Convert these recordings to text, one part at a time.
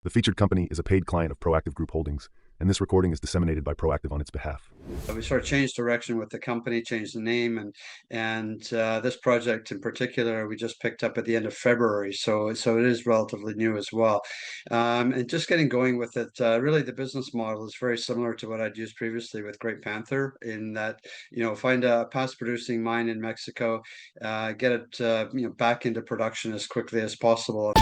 The featured company is a paid client of Proactive Group Holdings, and this recording is disseminated by Proactive on its behalf. We sort of changed direction with the company, changed the name, and this project in particular we just picked up at the end of February, so it is relatively new as well. And just getting going with it, really the business model is very similar to what I'd used previously with Great Panther, in that find a past producing mine in Mexico, get it back into production as quickly as possible.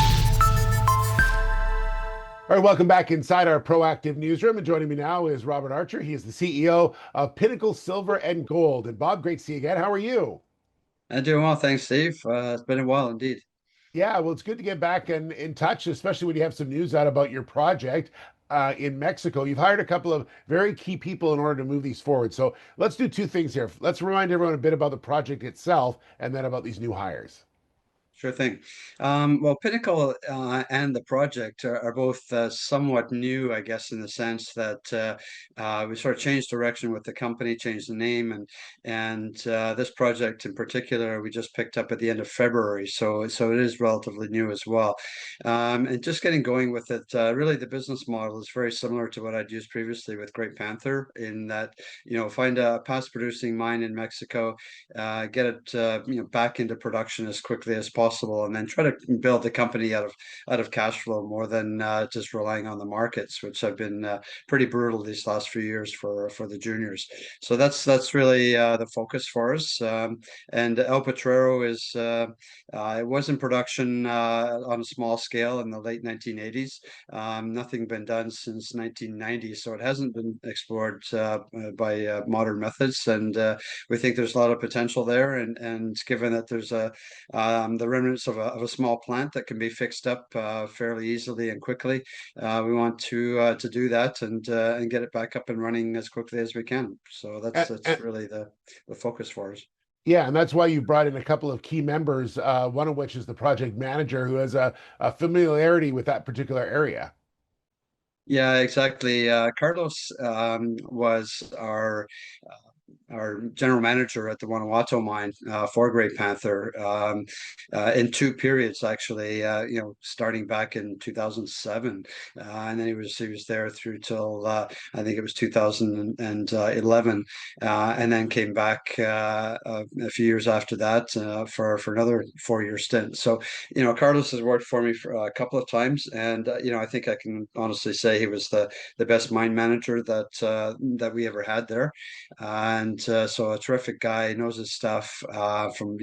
All right, welcome back inside our Proactive newsroom. And joining me now is Robert Archer. He is the CEO of Pinnacle Silver and Gold. And Bob, great to see you again. How are you? I'm doing well, thanks, Steve. It's been a while indeed. Yeah, well, it's good to get back in touch, especially when you have some news out about your project in Mexico. You've hired a couple of very key people in order to move these forward. So let's do two things here. Let's remind everyone a bit about the project itself and then about these new hires. Sure thing. Well, Pinnacle and the project are both somewhat new, I guess, in the sense that we sort of changed direction with the company, changed the name, and this project in particular we just picked up at the end of February, so it is relatively new as well. And just getting going with it, really the business model is very similar to what I'd used previously with Great Panther, in that find a past producing mine in Mexico, get it back into production as quickly as possible, and then try to build the company out of cash flow more than just relying on the markets, which have been pretty brutal these last few years for the juniors. So that's really the focus for us. And El Potrero is it was in production on a small scale in the late 1980s. Nothing been done since 1990, so it hasn't been explored by modern methods, and we think there's a lot of potential there. And given that there's the remnants of a small plant that can be fixed up fairly easily and quickly, we want to do that and get it back up and running as quickly as we can. So And, that's and, really the focus for us. yeah, and that's why you brought in a couple of key members, one of which is the project manager who has a familiarity with that particular area. Yeah, exactly. Carlos was our general manager at the Guanajuato mine for Great Panther in two periods, actually. Starting back in 2007, and then he was there through till I think it was 2011, and then came back a few years after that for another 4 year stint. So Carlos has worked for me for a couple of times, and I think I can honestly say he was the best mine manager that we ever had there. And so a terrific guy, knows his stuff, from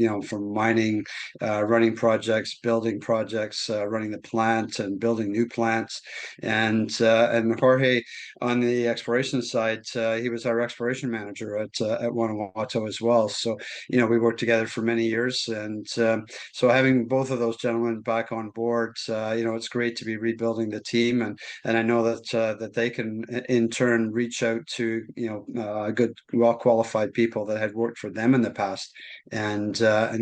mining, running projects, building projects, running the plant and building new plants. And Jorge on the exploration side, he was our exploration manager at Guanajuato as well. So we worked together for many years, and so having both of those gentlemen back on board, it's great to be rebuilding the team, and I know that they can in turn reach out to good, well qualified people that had worked for them in the past, and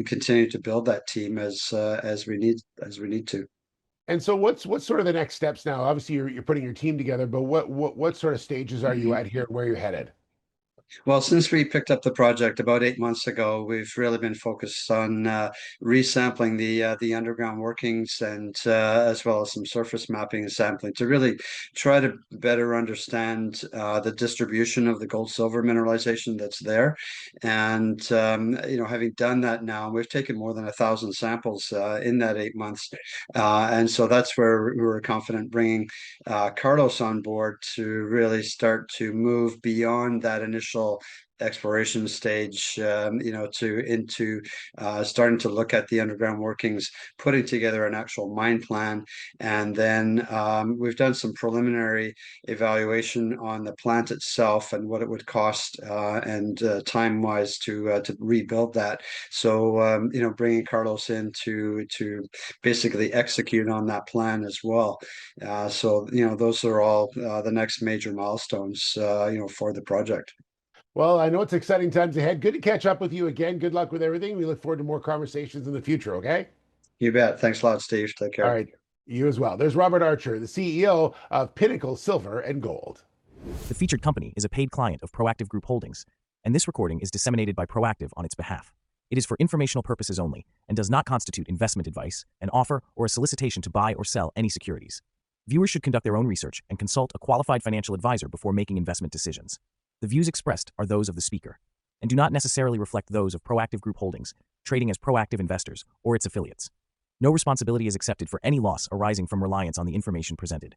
continue to build that team as we need to. And so what's sort of the next steps now? Obviously, you're putting your team together, but what sort of stages are you at here? Where you're headed? Well, since we picked up the project about 8 months ago, we've really been focused on resampling the underground workings, and as well as some surface mapping and sampling to really try to better understand the distribution of the gold silver mineralization that's there. And having done that now, we've taken more than 1,000 samples in that 8 months, and so that's where we were confident bringing Carlos on board to really start to move beyond that initial exploration stage, to into starting to look at the underground workings, putting together an actual mine plan, and then we've done some preliminary evaluation on the plant itself and what it would cost and time wise to rebuild that. So bringing Carlos in to basically execute on that plan as well. So those are all the next major milestones for the project. Well, I know it's exciting times ahead. Good to catch up with you again. Good luck with everything. We look forward to more conversations in the future, okay? You bet. Thanks a lot, Steve. Take All care. right. You as well. There's Robert Archer, the CEO of Pinnacle Silver and Gold. The featured company is a paid client of Proactive Group Holdings, and this recording is disseminated by Proactive on its behalf. It is for informational purposes only and does not constitute investment advice, an offer, or a solicitation to buy or sell any securities. Viewers should conduct their own research and consult a qualified financial advisor before making investment decisions. The views expressed are those of the speaker and do not necessarily reflect those of Proactive Group Holdings, trading as Proactive Investors or its affiliates. No responsibility is accepted for any loss arising from reliance on the information presented.